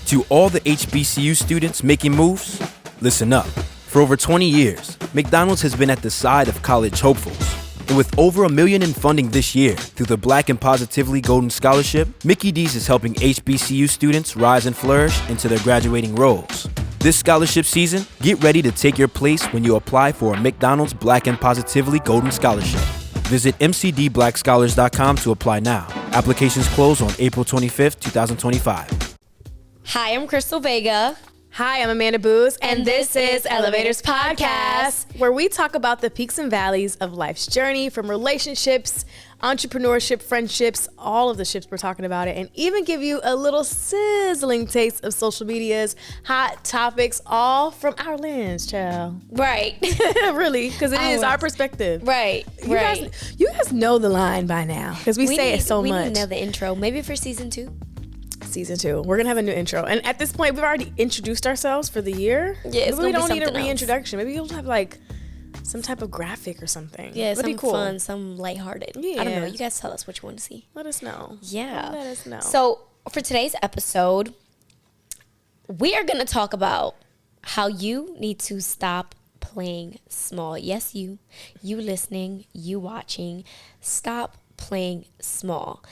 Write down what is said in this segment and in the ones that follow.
To all the HBCU students making moves, listen up. For over 20 years, McDonald's has been at the side of college hopefuls. And with over $1 million in funding this year through the Black and Positively Golden Scholarship, Mickey D's is helping HBCU students rise and flourish into their graduating roles. This scholarship season, get ready to take your place when you apply for a McDonald's Black and Positively Golden Scholarship. Visit mcdblackscholars.com to apply now. Applications close on April 25th, 2025. Hi, I'm Crystal Vega. Hi, I'm Amanda Booz, And this is Elevators Podcast, where we talk about the peaks and valleys of life's journey, from relationships, entrepreneurship, friendships, all of the ships we're talking about it, and even give you a little sizzling taste of social media's hot topics, all from our lens, child. Right. Really, because it is our perspective. Right. You guys know the line by now, because we say it so much. We need another intro, maybe for season 2. Season 2. We're gonna have a new intro, and at this point, we've already introduced ourselves for the year. Yeah, we don't need a reintroduction. Maybe you'll have like some type of graphic or something. Yeah, that'd be cool. Fun, some lighthearted. Yeah. I don't know. You guys tell us what you want to see. Let us know. Yeah. Let us know. So for today's episode, we are gonna talk about how you need to stop playing small. Yes, you listening, you watching. Stop playing small.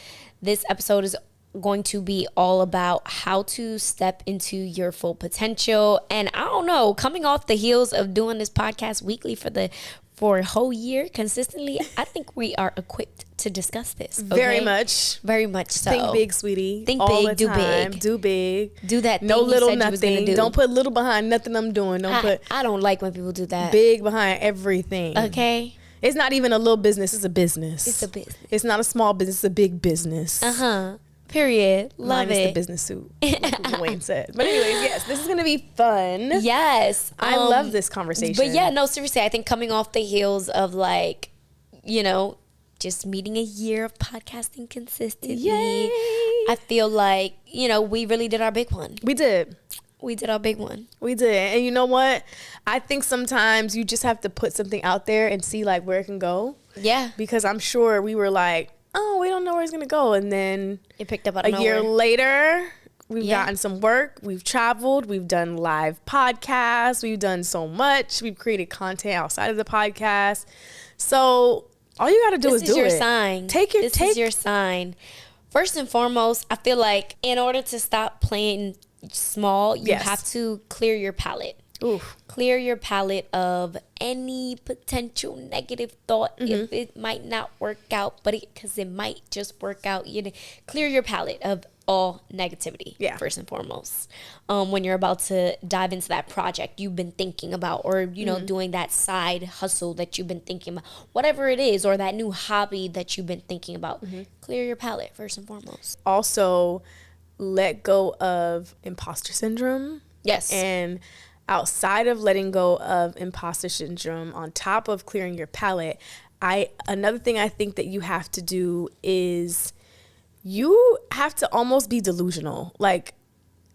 This episode is going to be all about how to step into your full potential. And I don't know, coming off the heels of doing this podcast weekly for a whole year consistently, I think we are equipped to discuss this. Okay? Very much so. Think big, sweetie. Think all big, the do time. big. Do big. Do that thing no little you said nothing. You was gonna do. Don't put little behind nothing I'm doing. I don't like when people do that. Big behind everything. Okay. It's not even a little business, it's a business. It's a business. It's not a small business, it's a big business. Period. Love Minus it. the business suit, like Wayne said. But anyways, yes, this is going to be fun. Yes. I love this conversation. But yeah, no, seriously, I think coming off the heels of just meeting a year of podcasting consistently, Yay. I feel like, we really did our big one. We did. We did our big one. We did. And you know what? I think sometimes you just have to put something out there and see like where it can go. Yeah. Because I'm sure we were like, oh, we don't know where it's going to go. And then it picked up out of a year later, we've Yeah. gotten some work. We've traveled. We've done live podcasts. We've done so much. We've created content outside of the podcast. So all you got to do is do it. This is your sign. This is your sign. First and foremost, I feel like in order to stop playing small, you Yes. have to clear your palette. Oof. Clear your palette of any potential negative thought if it might not work out, but because it might just work out. Clear your palette of all negativity. Yeah. First and foremost, when you're about to dive into that project you've been thinking about, or doing that side hustle that you've been thinking about, whatever it is, or that new hobby that you've been thinking about. Clear your palette first and foremost. Also, let go of imposter syndrome. Yes. And outside of letting go of imposter syndrome, on top of clearing your palette, another thing I think that you have to do is you have to almost be delusional. Like,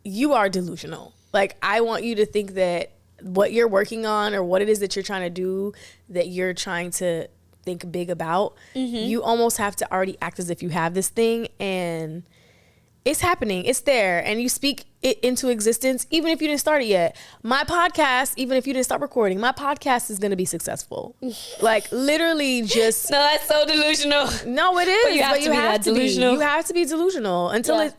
you are delusional. Like, I want you to think that what you're working on or what it is that you're trying to do, that you're trying to think big about, you almost have to already act as if you have this thing, and it's happening. It's there. And you speak it into existence, even if you didn't start it yet. My podcast, even if you didn't start recording, my podcast is going to be successful. Like, literally just. No, that's so delusional. No, it is. But you have to be delusional. You have to be delusional until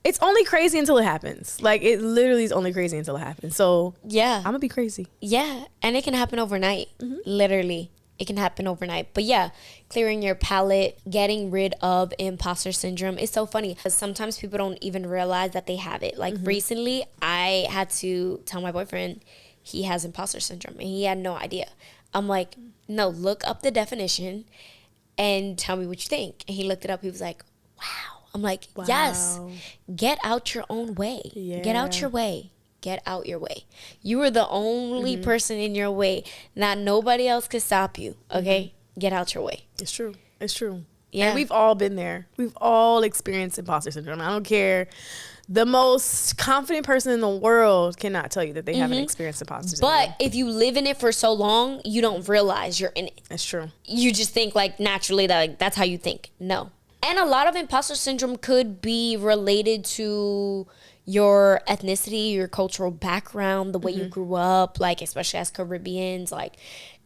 it's only crazy until it happens. Like, it literally is only crazy until it happens. So, yeah. I'm going to be crazy. Yeah. And it can happen overnight. Literally. It can happen overnight. But yeah, clearing your palette, getting rid of imposter syndrome. It's so funny because sometimes people don't even realize that they have it. Like recently, I had to tell my boyfriend he has imposter syndrome and he had no idea. I'm like, no, look up the definition and tell me what you think. And he looked it up. He was like, wow. I'm like, yes, get out your own way. Yeah. Get out your way. Get out your way. You are the only person in your way. Not nobody else could stop you. Okay? Get out your way. It's true. It's true. Yeah. And we've all been there. We've all experienced imposter syndrome. I don't care. The most confident person in the world cannot tell you that they haven't experienced imposter syndrome. But if you live in it for so long, you don't realize you're in it. That's true. You just think like naturally that like, that's how you think. No. And a lot of imposter syndrome could be related to your ethnicity, your cultural background, the way you grew up, like especially as Caribbeans, like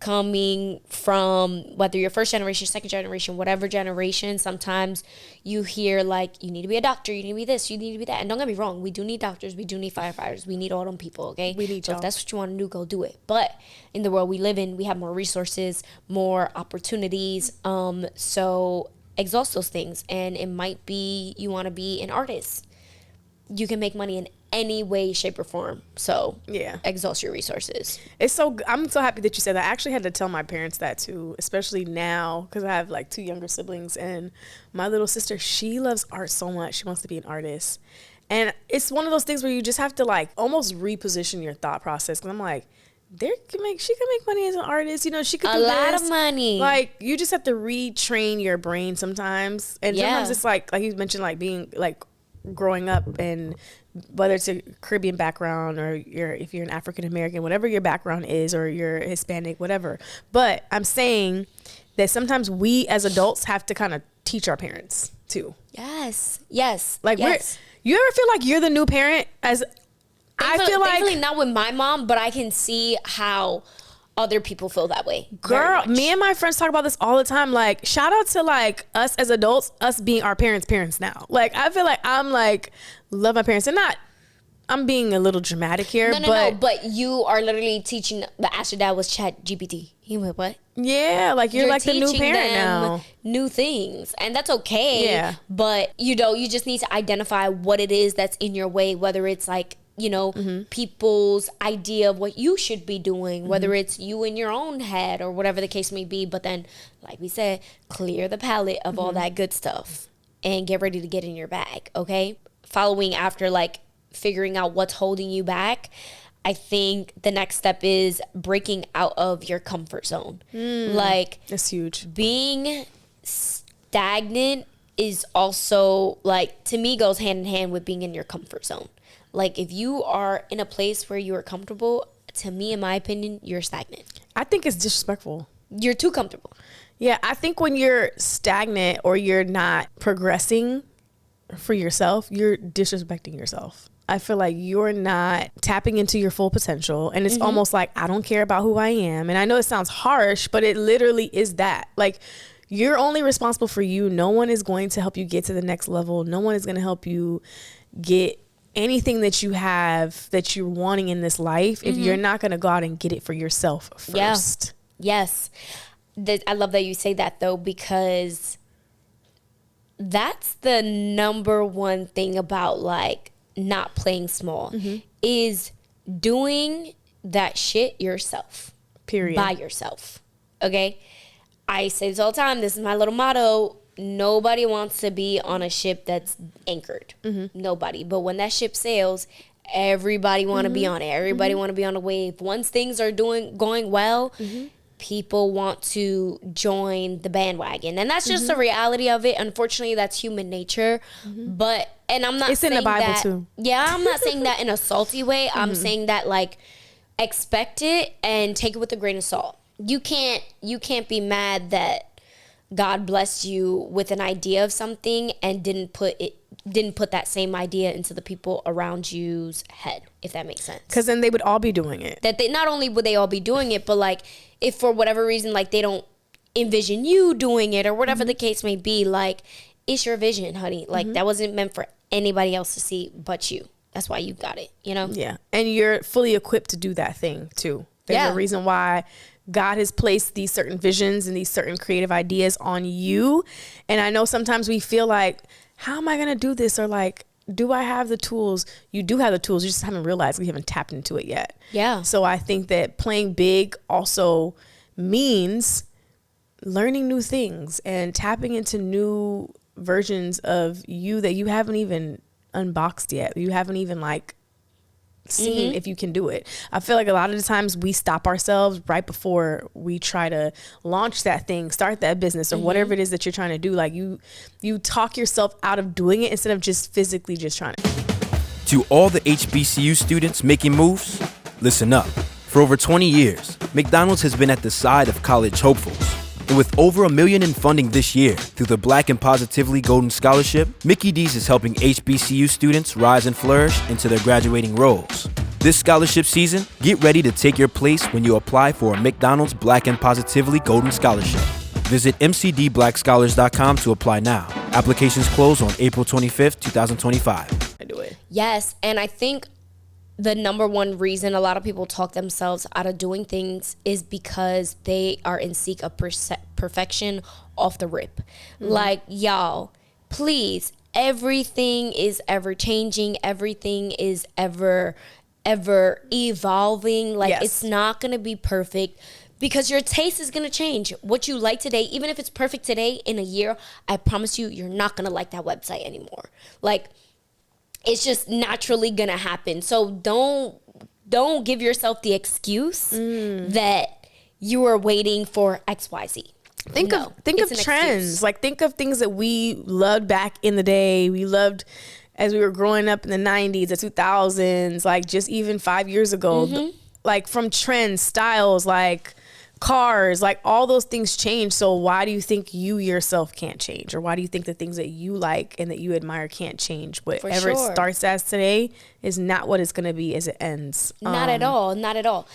coming from whether you're first generation, second generation, whatever generation, sometimes you hear like you need to be a doctor, you need to be this, you need to be that. And don't get me wrong, we do need doctors, we do need firefighters, we need all them people, okay? We need so y'all. if that's what you want to do, go do it. But in the world we live in, we have more resources, more opportunities. So exhaust those things. And it might be you want to be an artist. You can make money in any way, shape, or form. So Yeah. exhaust your resources. I'm so happy that you said that. I actually had to tell my parents that too, especially now because I have like 2 younger siblings, and my little sister, she loves art so much. She wants to be an artist. And it's one of those things where you just have to like almost reposition your thought process. Cause I'm like, she can make money as an artist. You know, she could do A lot this. of money. Like you just have to retrain your brain sometimes. And sometimes it's like you mentioned, like being like growing up, and whether it's a Caribbean background or if you're an African American, whatever your background is, or you're Hispanic, whatever. But I'm saying that sometimes we as adults have to kind of teach our parents too. Yes. Like yes. you ever feel like you're the new parent? Thankfully not with my mom, but I can see how other people feel that way. Girl, me and my friends talk about this all the time. Like, shout out to like us as adults, us being our parents now. Like, I feel like I'm like, love my parents. And I'm being a little dramatic here. No, but you are literally teaching, the Ask Your Dad was Chat GPT. He went, what? Yeah, like you're like the new teaching parent them now. New things. And that's okay. Yeah. But, you just need to identify what it is that's in your way, whether it's like, people's idea of what you should be doing, whether it's you in your own head or whatever the case may be. But then, like we said, clear the palette of all that good stuff and get ready to get in your bag, okay? Following after, like, figuring out what's holding you back, I think the next step is breaking out of your comfort zone. Like, That's huge. being stagnant is also, like, to me, goes hand in hand with being in your comfort zone. Like, if you are in a place where you are comfortable, to me, in my opinion, you're stagnant. I think it's disrespectful. You're too comfortable. Yeah, I think when you're stagnant or you're not progressing for yourself, you're disrespecting yourself. I feel like you're not tapping into your full potential. And it's almost like, I don't care about who I am. And I know it sounds harsh, but it literally is that. Like, you're only responsible for you. No one is going to help you get to the next level. No one is going to help you get anything that you have that you're wanting in this life if you're not going to go out and get it for yourself first. Yes. I love that you say that, though, because that's the number one thing about, like, not playing small is doing that shit yourself. Period. By yourself. Okay? I say this all the time. This is my little motto. Nobody wants to be on a ship that's anchored. Nobody. But when that ship sails, everybody want to be on it. Everybody want to be on a wave. Once things are going well, people want to join the bandwagon. And that's just the reality of it. Unfortunately, that's human nature. But, and I'm not It's saying in the Bible that, too. Yeah, I'm not saying that in a salty way. I'm saying that, like, expect it and take it with a grain of salt. You can't be mad that God blessed you with an idea of something and didn't put that same idea into the people around you's head, if that makes sense. Because then they would all be doing it. That they not only would they all be doing it, but like if for whatever reason like they don't envision you doing it or whatever the case may be, like it's your vision, honey. Like that wasn't meant for anybody else to see but you. That's why you got it, Yeah. And you're fully equipped to do that thing too. There's a reason why God has placed these certain visions and these certain creative ideas on you. And I know sometimes we feel like, how am I going to do this? Or like, do I have the tools? You do have the tools. You just haven't realized you haven't tapped into it yet. Yeah. So I think that playing big also means learning new things and tapping into new versions of you that you haven't even unboxed yet. You haven't even like seen if you can do it. I feel like a lot of the times we stop ourselves right before we try to launch that thing, start that business or whatever it is that you're trying to do. Like you talk yourself out of doing it instead of just physically just trying to. To all the HBCU students making moves, listen up. For over 20 years, McDonald's has been at the side of college hopefuls. And with over $1 million in funding this year through the Black and Positively Golden Scholarship, Mickey D's is helping HBCU students rise and flourish into their graduating roles. This scholarship season, get ready to take your place when you apply for a McDonald's Black and Positively Golden Scholarship. Visit mcdblackscholars.com to apply now. Applications close on April 25th, 2025. I do it. Yes, and I think the number one reason a lot of people talk themselves out of doing things is because they are in seek of perfection off the rip. Like, y'all, please, everything is ever changing. Everything is ever evolving. Like, it's not going to be perfect. Because your taste is going to change. What you like today, even if it's perfect today, in a year, I promise you, you're not going to like that website anymore. Like, it's just naturally going to happen. So don't give yourself the excuse that you are waiting for XYZ. Think of trends. Excuse. Like, think of things that we loved back in the day. We loved as we were growing up in the 90s, the 2000s, like just even 5 years ago. Like, from trends, styles, like cars, like all those things change. So why do you think you yourself can't change? Or why do you think the things that you like and that you admire can't change? Whatever it starts as today is not what it's going to be as it ends. Not at all. Not at all.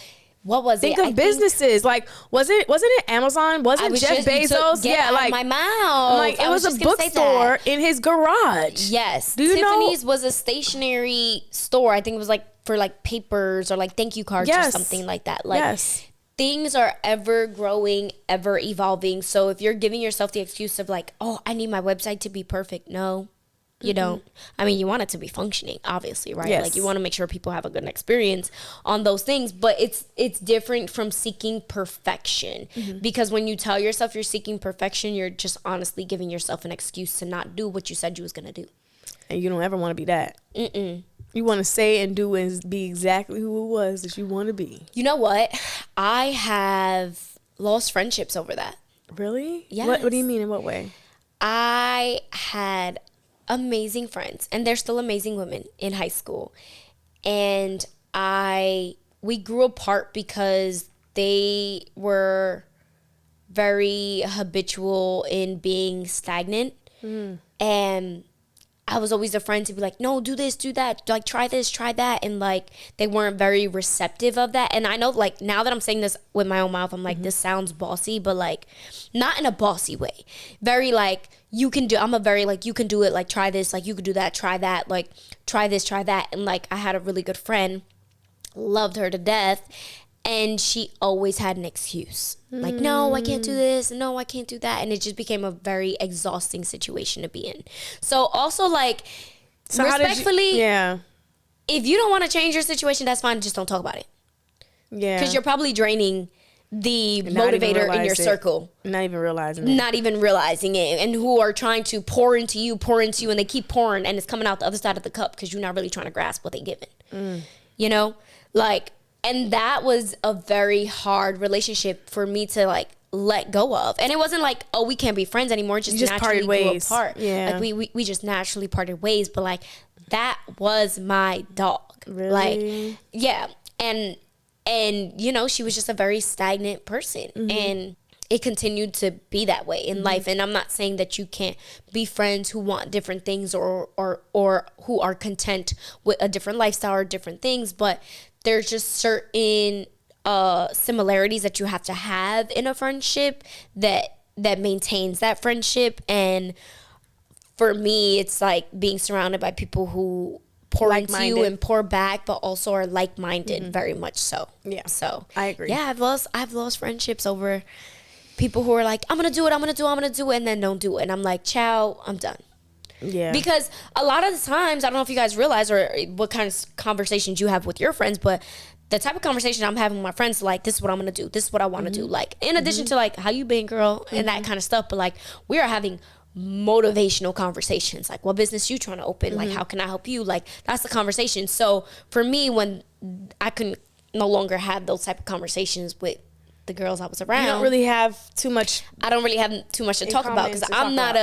What was think of businesses. Like, wasn't it Amazon? Wasn't Jeff Bezos? Yeah, like my mouth. Like, it was a bookstore in his garage. Yes. Do you Tiffany's know? was a stationery store. I think it was like for like papers or like thank you cards or something like that. Like, things are ever growing, ever evolving. So if you're giving yourself the excuse of like, oh, I need my website to be perfect. No, you don't. I mean, you want it to be functioning, obviously, right? Yes. Like, you want to make sure people have a good experience on those things. But it's different from seeking perfection. Because when you tell yourself you're seeking perfection, you're just honestly giving yourself an excuse to not do what you said you was going to do. And you don't ever want to be that. You want to say and do and be exactly who it was that you want to be. You know what? I have lost friendships over that. Really? Yes. What do you mean? In what way? I had amazing friends, and they're still amazing women in high school. And we grew apart because they were very habitual in being stagnant. And I was always a friend to be like, no, do this, do that. Like, try this, try that. And like, they weren't very receptive of that. And I know, like, now that I'm saying this with my own mouth, I'm like, this sounds bossy, but like, not in a bossy way. Very like, I'm a very like, you can do it. Like, try this, like, you could do that, try that, like, try this, try that. And like, I had a really good friend, loved her to death. And she always had an excuse. Like, no, I can't do this. No, I can't do that. And it just became a very exhausting situation to be in. So also, like, respectfully, if you don't want to change your situation, that's fine. Just don't talk about it. Yeah. Because you're probably draining the motivator in your circle. Not even realizing it. And who are trying to pour into you, and they keep pouring, and it's coming out the other side of the cup because you're not really trying to grasp what they're giving. You know? Like, and that was a very hard relationship for me to like let go of. And it wasn't like, oh, we can't be friends anymore. Just naturally grew apart. Yeah. Like we just naturally parted ways. But like, that was my dog. Really? Like, yeah. And you know, she was just a very stagnant person. And it continued to be that way in life. And I'm not saying that you can't be friends who want different things or who are content with a different lifestyle or different things, but there's just certain similarities that you have to have in a friendship that maintains that friendship. And for me, it's like being surrounded by people who pour into you and pour back, but also are like-minded, very much so. Yeah. So I agree. Yeah, I've lost friendships over people who are like, I'm gonna do it, and then don't do it. And I'm like, ciao, I'm done. Yeah. Because a lot of the times, I don't know if you guys realize or what kind of conversations you have with your friends, but the type of conversation I'm having with my friends, like, this is what I'm going to do. This is what I want to do. Like, in addition to like, how you been, girl, and that kind of stuff. But like, we are having motivational conversations. Like, what business you trying to open? Like, how can I help you? Like, that's the conversation. So for me, when I can no longer have those type of conversations with the girls I was around, you don't really have too much. I don't really have too much to talk about because I'm not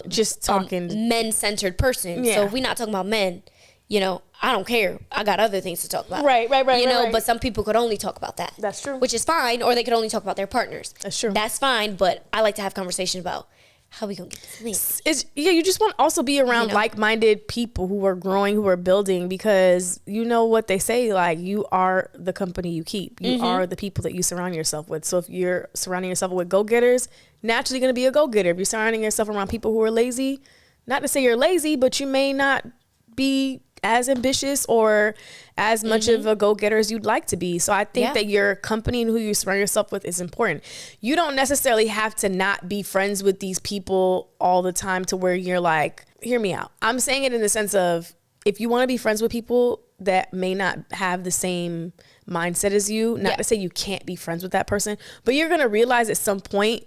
just talking men-centered person. Yeah. So if we're not talking about men, you know, I don't care. I got other things to talk about. Right. You know, right. but some people could only talk about that. That's true. Which is fine, or they could only talk about their partners. That's true. That's fine, but I like to have conversations about how we gonna get this link. You just want to also be around like-minded people who are growing, who are building, because you know what they say, like, you are the company you keep. You are the people that you surround yourself with. So if you're surrounding yourself with go-getters, naturally going to be a go-getter. If you're surrounding yourself around people who are lazy, not to say you're lazy, but you may not be as ambitious or as much of a go-getter as you'd like to be. So I think that your company and who you surround yourself with is important. You don't necessarily have to not be friends with these people all the time to where you're like, hear me out. I'm saying it in the sense of, if you want to be friends with people that may not have the same mindset as you, not to say you can't be friends with that person, but you're going to realize at some point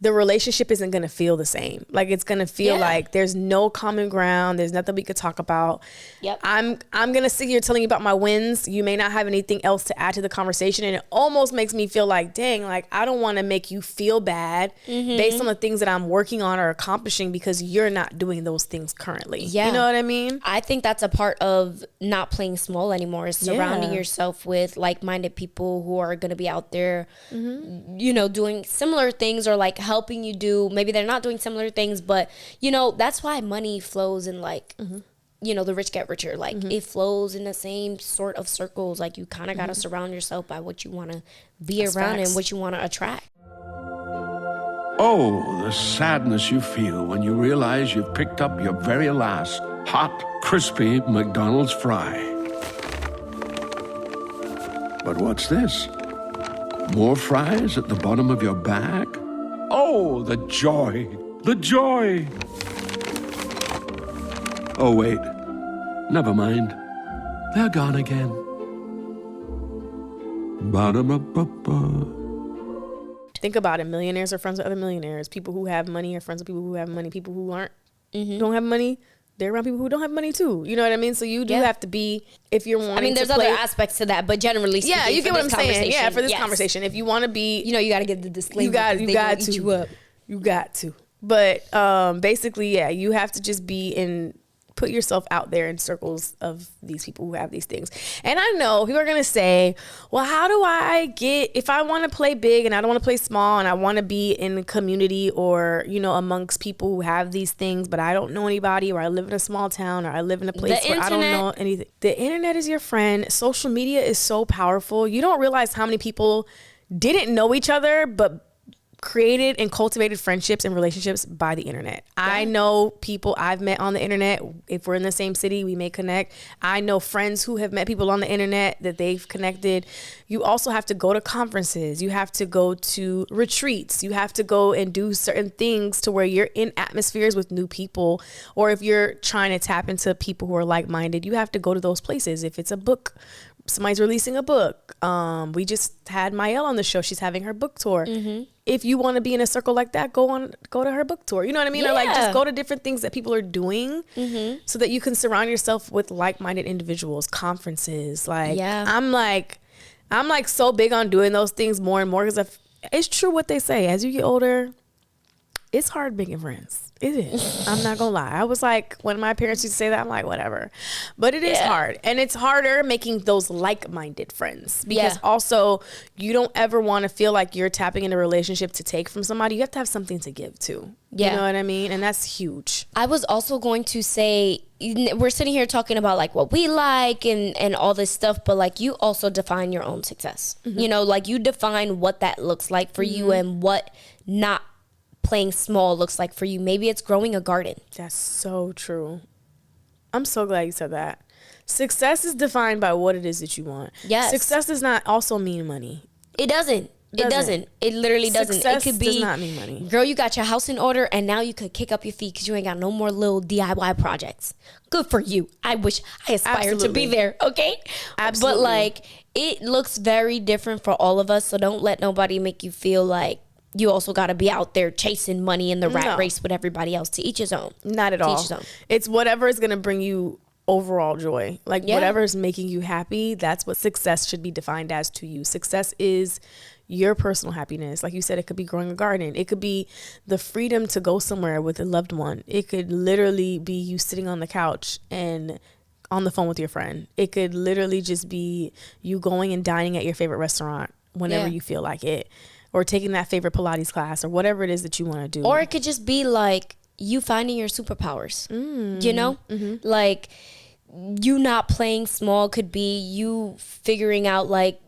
the relationship isn't going to feel the same. Like, it's going to feel like there's no common ground. There's nothing we could talk about. Yep. I'm going to sit here telling you about my wins. You may not have anything else to add to the conversation. And it almost makes me feel like, dang, like, I don't want to make you feel bad based on the things that I'm working on or accomplishing because you're not doing those things currently. Yeah. You know what I mean? I think that's a part of not playing small anymore, is surrounding yourself with like-minded people who are going to be out there, you know, doing similar things, or like helping you do, maybe they're not doing similar things, but you know, that's why money flows in, like, you know, the rich get richer. Like, it flows in the same sort of circles. Like, you kind of got to surround yourself by what you want to be around and what you want to attract. Oh, the sadness you feel when you realize you've picked up your very last hot, crispy McDonald's fry. But what's this? More fries at the bottom of your bag? Oh, the joy! The joy! Oh, wait. Never mind. They're gone again. Ba-da-ba-ba-ba. Think about it. Millionaires are friends with other millionaires. People who have money are friends with people who have money. People who aren't, don't have money, they're around people who don't have money too. You know what I mean? So you do have to be, if you're wanting to, I mean, there's other aspects to that, but generally speaking, you get what I'm saying. Yeah, for this yes. conversation, if you want to be, you know, you got to get the disclaimer. you got to eat you up. You got to. But basically, yeah, you have to just put yourself out there in circles of these people who have these things. And I know people are going to say, well, how do I get, if I want to play big and I don't want to play small and I want to be in a community or, you know, amongst people who have these things, but I don't know anybody, or I live in a small town, or I live in a place where I don't know anything. The internet is your friend. Social media is so powerful. You don't realize how many people didn't know each other, but created and cultivated friendships and relationships by the internet. Yeah. I know people I've met on the internet. If we're in the same city, we may connect. I know friends who have met people on the internet that they've connected. You also have to go to conferences. You have to go to retreats. You have to go and do certain things to where you're in atmospheres with new people. Or if you're trying to tap into people who are like-minded, you have to go to those places. If it's a book, somebody's releasing a book. We just had Mael on the show. She's having her book tour. If you want to be in a circle like that, go to her book tour. You know what I mean? Or like, just go to different things that people are doing so that you can surround yourself with like-minded individuals, conferences. Like, I'm like so big on doing those things more and more, because it's true what they say. As you get older, it's hard making friends. It is. I'm not gonna lie. I was like, when my parents used to say that, I'm like, whatever. But it is hard. And it's harder making those like-minded friends, because also you don't ever want to feel like you're tapping into a relationship to take from somebody. You have to have something to give to. You know what I mean? And that's huge. I was also going to say, we're sitting here talking about like what we like and all this stuff, but like, you also define your own success. You know, like, you define what that looks like for you and what not playing small looks like for you. Maybe it's growing a garden. That's so true. I'm so glad you said that. Success is defined by what it is that you want. Yes. Success does not also mean money. It doesn't. It doesn't. It literally doesn't. Success it could be, does not mean money. Girl, you got your house in order and now you could kick up your feet because you ain't got no more little DIY projects. Good for you. I wish I aspired to be there. Okay. Absolutely. But like, it looks very different for all of us. So don't let nobody make you feel like you also got to be out there chasing money in the rat race with everybody else. To each his own. Not at all. It's whatever is going to bring you overall joy. Like, whatever is making you happy, that's what success should be defined as to you. Success is your personal happiness. Like you said, it could be growing a garden. It could be the freedom to go somewhere with a loved one. It could literally be you sitting on the couch and on the phone with your friend. It could literally just be you going and dining at your favorite restaurant whenever you feel like it, or taking that favorite Pilates class, or whatever it is that you want to do. Or it could just be like you finding your superpowers, you know? Like you not playing small could be you figuring out like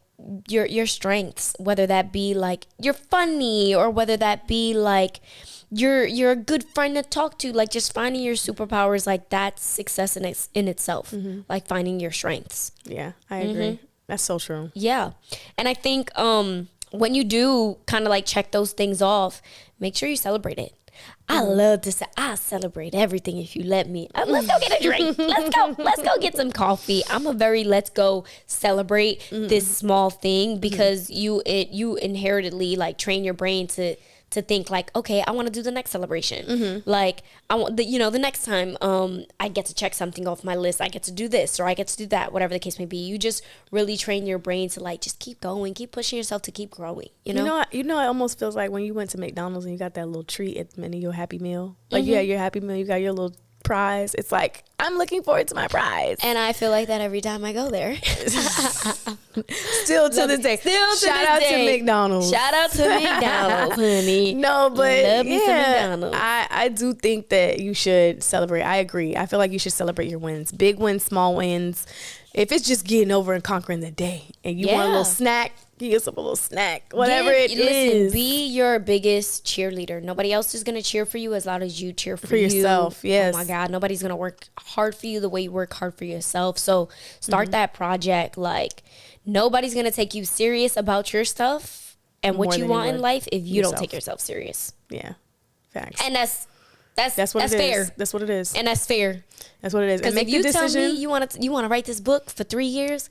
your strengths, whether that be like you're funny, or whether that be like you're a good friend to talk to. Like just finding your superpowers, like that's success in itself. Like finding your strengths. Yeah, I agree. That's so true. Yeah. And I think when you do kind of like check those things off, make sure you celebrate it. I love to say I celebrate everything if you let me. Let's go get a drink. Let's go get some coffee. I'm a very let's go celebrate this small thing, because you inherently like train your brain to think like, okay, I want to do the next celebration. Like I want the next time I get to check something off my list, I get to do this or I get to do that, whatever the case may be. You just really train your brain to like just keep going, keep pushing yourself to keep growing. You know, it almost feels like when you went to McDonald's and you got that little treat at the end of your Happy Meal. Like you had your Happy Meal, you got your little prize. It's like, I'm looking forward to my prize. And I feel like that every time I go there. Still to this day. Shout out to McDonald's. Shout out to McDonald's, honey. No, but love me some McDonald's. I do think that you should celebrate. I agree. I feel like you should celebrate your wins. Big wins, small wins. If it's just getting over and conquering the day and you want a little snack, give yourself a little snack. Whatever it is. Be your biggest cheerleader. Nobody else is going to cheer for you as loud as you cheer for yourself. Yes. Oh my God. Nobody's going to work hard for you the way you work hard for yourself. So start that project. Like nobody's going to take you serious about your stuff and what you want in life if you don't take yourself serious. Yeah. Facts. And that's what it fair. is. That's what it is. And that's fair. That's what it is. Because if you tell me you want to write this book for 3 years,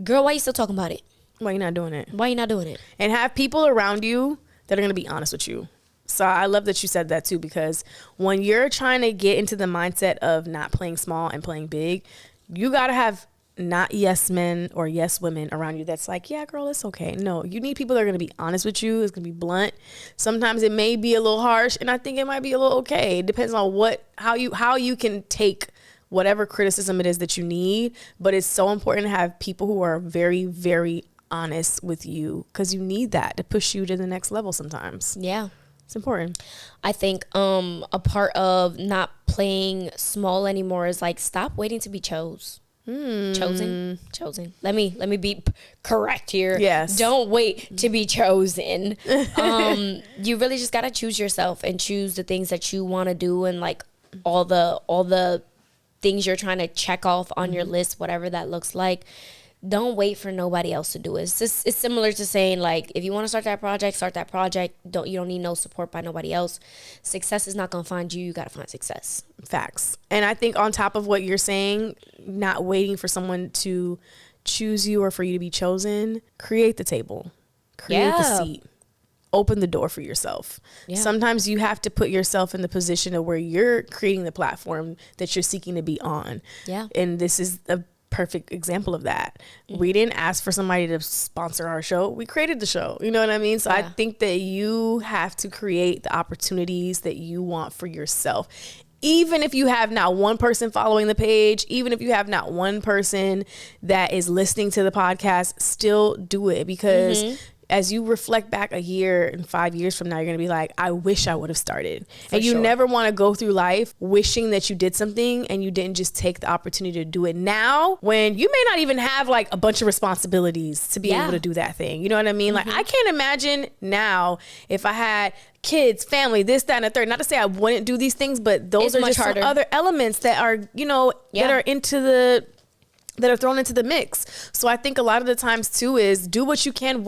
girl, why are you still talking about it? Why you not doing it? Why you not doing it? And have people around you that are going to be honest with you. So I love that you said that too, because when you're trying to get into the mindset of not playing small and playing big, you got to have not yes men or yes women around you that's like, yeah, girl, it's okay. No, you need people that are going to be honest with you. It's going to be blunt. Sometimes it may be a little harsh, and I think it might be a little okay. It depends on how you can take whatever criticism it is that you need. But it's so important to have people who are very, very honest with you, because you need that to push you to the next level sometimes. Yeah. It's important. I think a part of not playing small anymore is like stop waiting to be chosen. Let me be correct here. Yes. Don't wait to be chosen. You really just gotta choose yourself and choose the things that you want to do, and like all the things you're trying to check off on your list, whatever that looks like. Don't wait for nobody else to do it. It's similar to saying like, if you want to start that project. You don't need no support by nobody else. Success is not gonna find you. You gotta find success. Facts. And I think on top of what you're saying, not waiting for someone to choose you or for you to be chosen, create the table, create the seat, open the door for yourself. Yeah. Sometimes you have to put yourself in the position of where you're creating the platform that you're seeking to be on. Yeah. And this is a perfect example of that. We didn't ask for somebody to sponsor our show. We created the show. You know what I mean? So I think that you have to create the opportunities that you want for yourself. Even if you have not one person following the page, even if you have not one person that is listening to the podcast, still do it, because as you reflect back a year and 5 years from now, you're going to be like, I wish I would have started. And you never want to go through life wishing that you did something and you didn't just take the opportunity to do it now, when you may not even have like a bunch of responsibilities to be able to do that thing. You know what I mean? Like I can't imagine now if I had kids, family, this, that, and the third. Not to say I wouldn't do these things, but those are just some other elements that are, that are that are thrown into the mix. So I think a lot of the times too is do what you can,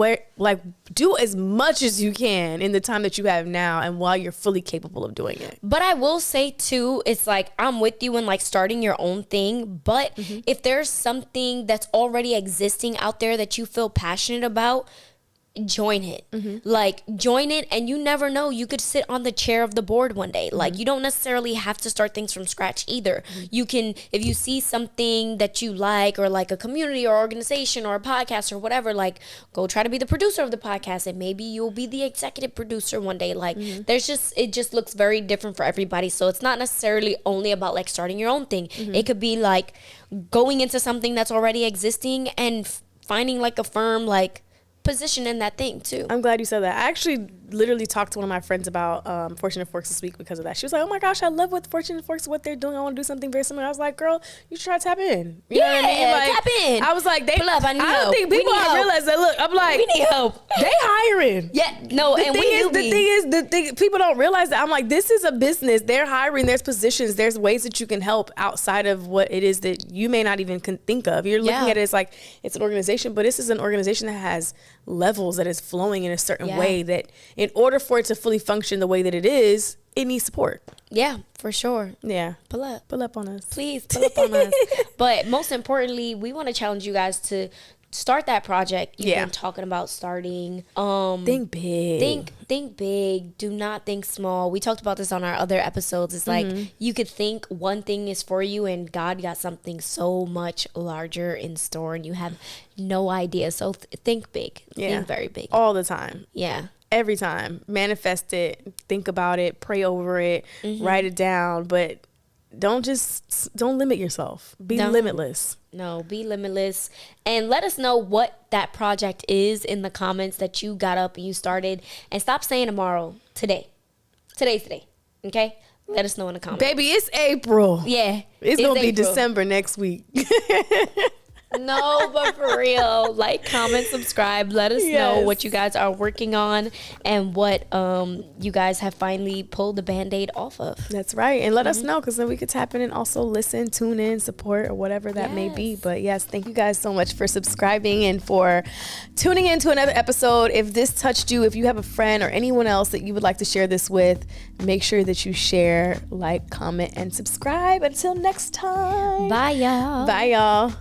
do as much as you can in the time that you have now and while you're fully capable of doing it. But I will say too, it's like I'm with you in like starting your own thing, but if there's something that's already existing out there that you feel passionate about, join it. Like, join it, and you never know. You could sit on the chair of the board one day. Like, you don't necessarily have to start things from scratch either. You can, if you see something that you like, or like a community or organization or a podcast or whatever, like, go try to be the producer of the podcast, and maybe you'll be the executive producer one day. Like, it just looks very different for everybody. So it's not necessarily only about like starting your own thing. It could be like going into something that's already existing and finding like a firm like position in that thing too. I'm glad you said that. I actually literally talked to one of my friends about Fortune and Forks this week because of that. She was like, oh my gosh, I love what Fortune and Forks, what they're doing. I want to do something very similar. I was like, girl, you should try to tap in. You know what I mean? Like, tap in. I was like, Pull up, I need don't help. think people have realized that. Look, I'm like, We need help. they hiring. Yeah, no, The and thing we is, do be. the thing, people don't realize that. I'm like, this is a business. They're hiring. There's positions. There's ways that you can help outside of what it is that you may not even think of. You're looking at it as like it's an organization, but this is an organization that has levels, that is flowing in a certain way, that in order for it to fully function the way that it is, it needs support. Yeah, for sure. Yeah. Pull up on us. Please pull up on us. But most importantly, we want to challenge you guys to start that project you've been talking about starting. Think big. Think big. Do not think small. We talked about this on our other episodes. It's like you could think one thing is for you, and God got something so much larger in store, and you have no idea. So think big. Think very big. All the time. Yeah. Every time. Manifest it. Think about it. Pray over it. Write it down. But don't limit yourself. Be limitless. No, be limitless. And let us know what that project is in the comments that you got up and you started. And stop saying tomorrow. Today. Today's today. Okay? Let us know in the comments. Baby, it's April. Yeah. It's going to be April. December next week. No, but for real, like, comment, subscribe. Let us know what you guys are working on and what you guys have finally pulled the Band-Aid off of. That's right. And let us know, because then we could tap in and also listen, tune in, support, or whatever that may be. But yes, thank you guys so much for subscribing and for tuning in to another episode. If this touched you, if you have a friend or anyone else that you would like to share this with, make sure that you share, like, comment, and subscribe. Until next time. Bye, y'all. Bye, y'all.